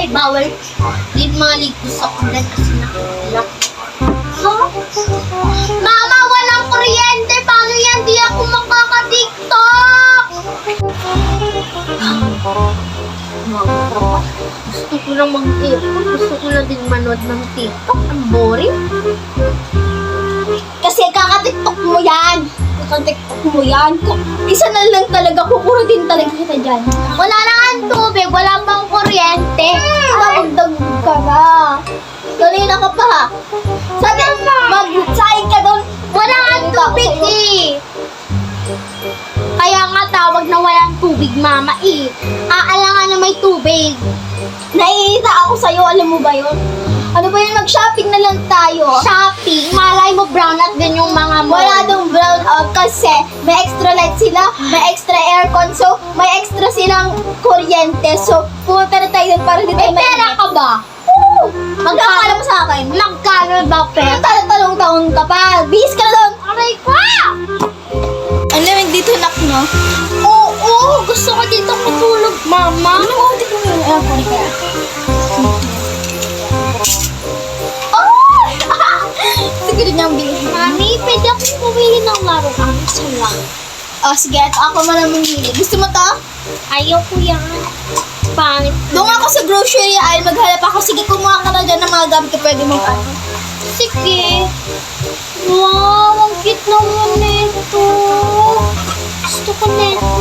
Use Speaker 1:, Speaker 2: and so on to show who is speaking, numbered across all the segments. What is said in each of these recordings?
Speaker 1: Ay, bawal. Di maligo sa ulan kasi nakilak. Ha? Mama, walang kuryente. Paano yan? Di ako makaka-tiktok. Gusto ko lang mag-tiktok. Gusto ko lang din manood ng tiktok. Ang boring.
Speaker 2: Kasi kaka-tiktok mo yan. Kaka-tiktok mo yan. Isa na lang talaga, kukuro din talaga kita dyan.
Speaker 1: Wala lang ang tubig. Wala pang kuryente.
Speaker 2: Dagdag ka na. Kanina ka pa ha. Sabi, mag-saing ka doon.
Speaker 1: Wala ang tubig eh. Kaya nga tawag na walang tubig, mama eh. Aalangan na may tubig.
Speaker 2: Naiita ako sa'yo, alam mo ba yun? Ano ba yun, mag-shopping na lang tayo.
Speaker 1: Shopping, malay mo brown out din yung mga mo.
Speaker 2: Wala dong brown out kasi may extra light sila, may extra aircon, so may extra silang kuryente. So, pumunta na tayo doon para di tayo
Speaker 1: May pera ka ba?
Speaker 2: Oo! Magkakala mo sa akin.
Speaker 1: Magkano ba pera?
Speaker 2: Talong taon ka pa. Bihis ka na doon.
Speaker 1: Aray ko!
Speaker 2: Ang lamig dito, nak, no?
Speaker 1: Oo, gusto ko dito matulog, mama.
Speaker 2: Ano mo dito yung aircon kaya? Sige rin yung bilhin.
Speaker 1: Mami, pwede akong bumili ng laruan. Isa lang.
Speaker 2: Oh, sige. Ito ako man ang mamili. Gusto mo to?
Speaker 1: Ayaw ko yan. Pangit.
Speaker 2: Doon ako sa grocery aisle. Maghanap ako. Sige, kumuha ka na dyan ng mga gamit ka pwede mong ano.
Speaker 1: Sige. Wow, ang cute naman nito. Gusto ko nito.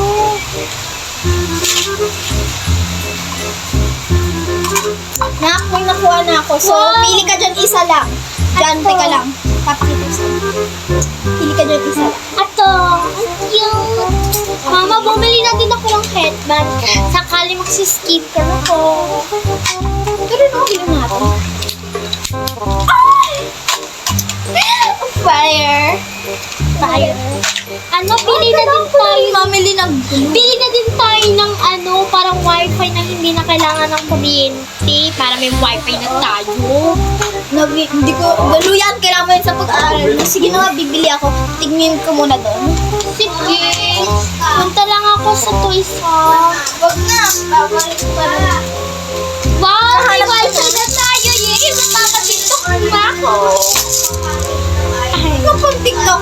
Speaker 2: Nak, may nakuha na ako. So,
Speaker 1: Wow.
Speaker 2: pili ka dyan isa lang. Dyan,
Speaker 1: Ato.
Speaker 2: teka lang. Papakita ko sa'yo. Pili ka dyan isa lang.
Speaker 1: Ato, ang cute. Mama, bumili na din ako ng headband. Sakali magsiskincare ako.
Speaker 2: Pero no, bilhin natin. Fire!
Speaker 1: Tayo. Ano, pili na din tayo.
Speaker 2: Mamili ng
Speaker 1: Pili na din tayo ng ano, parang wifi na hindi na kailangan ng kuryente. Para may wifi na tayo.
Speaker 2: Hindi ko, galuyan, kailangan mo yun sa pag-aaral mo. Sige na nga, bibili ako. Tignan ko muna doon.
Speaker 1: Sige. Punta lang ako sa Toys R.
Speaker 2: Wag na, babalik pa rin.
Speaker 1: Wow, may
Speaker 2: Nahanap ko
Speaker 1: wifi
Speaker 2: na.
Speaker 1: na tayo. Yes, magpapatiktok na ako.
Speaker 2: Ano pang TikTok?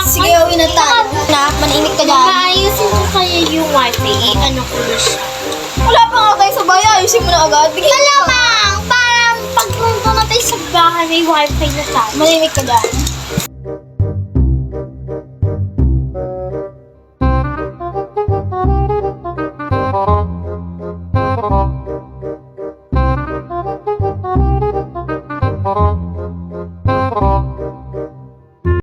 Speaker 2: Sige, uwi na tayo. Na, manimik ka dyan.
Speaker 1: Maayusin ko kaya yung wifi. Ano ko na siya.
Speaker 2: Wala pa nga kayo sa bayan. Ayusin mo na agad. Bigyan mo.
Speaker 1: Malamang, parang pag nandun na tayo sa bahay, may wifi na tayo.
Speaker 2: Manimik ka dyan.